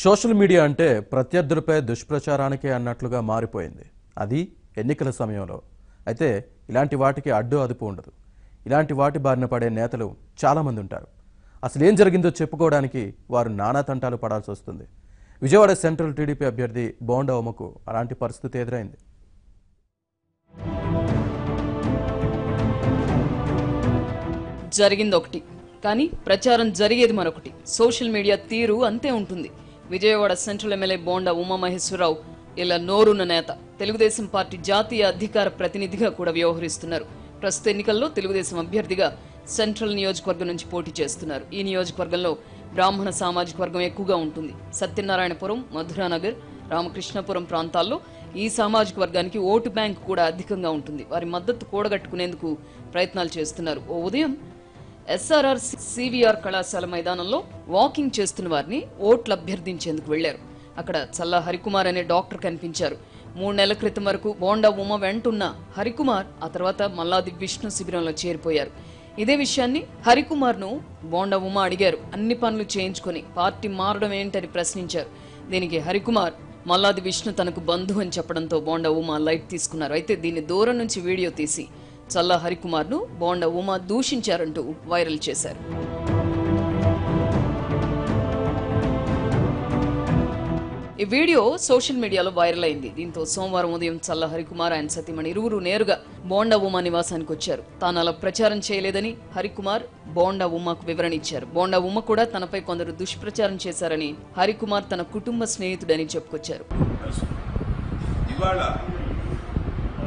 Social media అంటే ప్రత్యర్థులపై దుష్ప్రచారానికే అన్నట్లుగా మారిపోయింది. అది ఎన్నికల సమయంలో. అయితే ఇలాంటి వాటికి అడ్డు అదుపు ఉండదు. ఇలాంటి వాటి బారిన పడే నేతలు చాలామంది ఉంటారు. అసలు ఏం జరిగిందో చెప్పుకోవడానికి వారు నానా తంటాలు పడాల్సి వస్తుంది. విజయవాడ సెంట్రల్ టీడీపీ అభ్యర్థి బోండా ఉమకు అలాంటి పరిస్థితి ఎదురైంది. జరిగింది ఒకటి, కానీ ప్రచారం జరిగేది మరొకటి. సోషల్ మీడియా తీరు అంతే ఉంటుంది. విజయవాడ సెంట్రల్ ఎమ్మెల్యే బోండా ఉమామహేశ్వరరావు ఇలా నోరున్న నేత. తెలుగుదేశం పార్టీ జాతీయ అధికార ప్రతినిధిగా కూడా వ్యవహరిస్తున్నారు. ప్రస్తుత ఎన్నికల్లో తెలుగుదేశం అభ్యర్థిగా సెంట్రల్ నియోజకవర్గం నుంచి పోటీ చేస్తున్నారు. ఈ నియోజకవర్గంలో బ్రాహ్మణ సామాజిక వర్గం ఎక్కువగా ఉంటుంది. సత్యనారాయణపురం, మధురానగర్, రామకృష్ణపురం ప్రాంతాల్లో ఈ సామాజిక వర్గానికి ఓటు బ్యాంక్ కూడా అధికంగా ఉంటుంది. వారి మద్దతు కూడగట్టుకునేందుకు ప్రయత్నాలు చేస్తున్నారు. ఓ ఉదయం ఎస్ఆర్ఆర్ సివిఆర్ కళాశాల మైదానంలో వాకింగ్ చేస్తున్న వారిని ఓట్లు అభ్యర్థించేందుకు వెళ్లారు. అక్కడ చల్లా హరికుమార్ అనే డాక్టర్ కనిపించారు. 3 నెలల క్రితం వరకు బోండా ఉమ వెంటున్న హరికుమార్ ఆ తర్వాత మల్లాది విష్ణు శిబిరంలో చేరిపోయారు. ఇదే విషయాన్ని హరికుమార్ ను బోండా ఉమ అడిగారు. అన్ని పనులు చేయించుకుని పార్టీ మారడం ఏంటని ప్రశ్నించారు. దీనికి హరికుమార్ మల్లాది విష్ణు తనకు బంధువు అని చెప్పడంతో బోండా ఉమ లైట్ తీసుకున్నారు. అయితే దీన్ని దూరం నుంచి వీడియో తీసి చల్లా హరికుమార్ ను బోండా ఉమ దూషించారంటూ వైరల్ చేశారు. ఈ వీడియో సోషల్ మీడియాలో వైరల్ అయింది. దీంతో సోమవారం ఉదయం చల్లా హరికుమార్ ఆయన సతీమణి ఇరువురు నేరుగా బోండా ఉమ నివాసానికి వచ్చారు. తాను అలా ప్రచారం చేయలేదని హరికుమార్ బోండా ఉమకు వివరణ ఇచ్చారు. బోండా ఉమ కూడా తనపై కొందరు దుష్ప్రచారం చేశారని హరికుమార్ తన కుటుంబ స్నేహితుడని చెప్పుకొచ్చారు.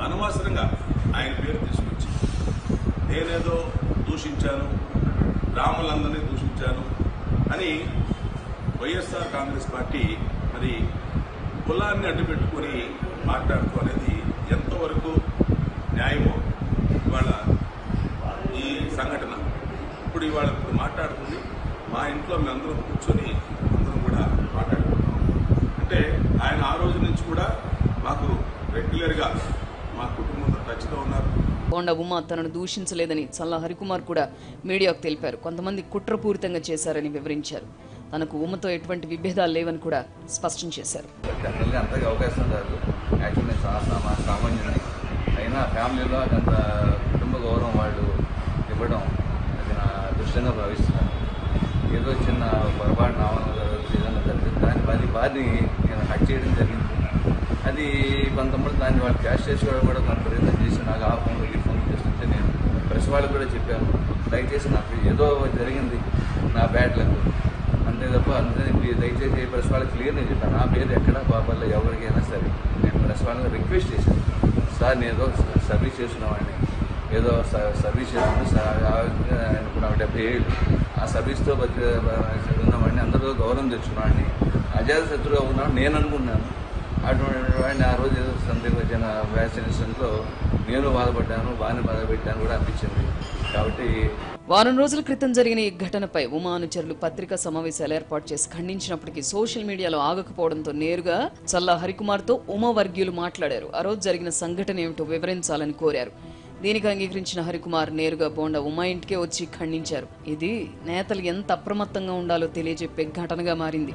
అనవసరంగా ఆయన పేరు తీసుకొచ్చి నేనేదో దూషించాను, రాములందరినీ దూషించాను అని వైఎస్ఆర్ కాంగ్రెస్ పార్టీ మరి కులాన్ని అడ్డుపెట్టుకుని మాట్లాడుకోనేది ఎంతవరకు న్యాయమో ఇవాళ ఈ సంఘటన ఇవాళ మాట్లాడుతుంది. మా ఇంట్లో మేమందరం కూర్చొని అందరం కూడా మాట్లాడుకుంటాం. అంటే ఆయన ఆ రోజు నుంచి కూడా మాకు రెగ్యులర్గా మా కుటుంబంతో టచ్లో ఉన్నారు. బోండా ఉమ తనను దూషించలేదని చల్లా హరికుమార్ కూడా మీడియాకు తెలిపారు. కొంతమంది కుట్రపూరితంగా చేశారని వివరించారు. తనకు ఉమతో ఎటువంటి విభేదాలు లేవని కూడా స్పష్టం చేశారు. అంతగా అవకాశం రాదు. యాక్చువల్ నేను సామాన్యుని అయినా ఫ్యామిలీలో అంత కుటుంబ గౌరవం వాళ్ళు ఇవ్వడం అది నా దృష్టిగా భావిస్తున్నాను. ఏదో చిన్న పొరపాటు నామలు ఏదైనా జరిగింది దాని బాధని నేను హట్ చేయడం జరిగింది. అది కొంతమంది దాన్ని వాళ్ళు క్యాష్ చేసుకోవడం కూడా కొంత ప్రయత్నం చేసి నాకు ఆ ఫోన్లు ఈ ఫోన్లు చేస్తుంటే నేను ప్రెస్ వాళ్ళకు కూడా చెప్పాను, దయచేసి నాకు ఏదో జరిగింది నా బ్యాడ్ లక్ అంతే తప్ప అందుకని దయచేసి ప్రెస్ వాళ్ళకి క్లియర్గా చెప్పాను. నా పేరు ఎక్కడ పాపల్లో ఎవరికైనా సరే నేను ప్రెస్ వాళ్ళని రిక్వెస్ట్ చేశాను, సార్ నేను ఏదో సర్వీస్ చేస్తున్నామండి, ఏదో సర్వీస్ చేస్తున్నాను అనుకున్నా 70 ఏళ్ళు ఆ సర్వీస్తో ఉన్నామండి, అందరూ గౌరవం తెచ్చుకున్నామండి, అజాత శత్రువుగా ఉన్నాను నేను అనుకున్నాను. అటువంటి వాడిని ఆ రోజు ఏదో సందేహం వచ్చిన వ్యాక్సినేషన్లో నేను బాధపడ్డాను, బాగానే బాధపెట్టాను కూడా అనిపించింది. కాబట్టి వారం రోజుల క్రితం జరిగిన ఈ ఘటనపై ఉమా అనుచరులు పత్రికా సమావేశాలు ఏర్పాటు చేసి ఖండించినప్పటికీ సోషల్ మీడియాలో ఆగకపోవడంతో నేరుగా చల్లా హరికుమార్తో ఉమా వర్గీయులు మాట్లాడారు. ఆ రోజు జరిగిన సంఘటన ఏమిటో వివరించాలని కోరారు. దీనికి అంగీకరించిన హరికుమార్ నేరుగా బోండా ఉమా ఇంటికే వచ్చి ఖండించారు. ఇది నేతలు ఎంత అప్రమత్తంగా ఉండాలో తెలియజెప్పే ఘటనగా మారింది.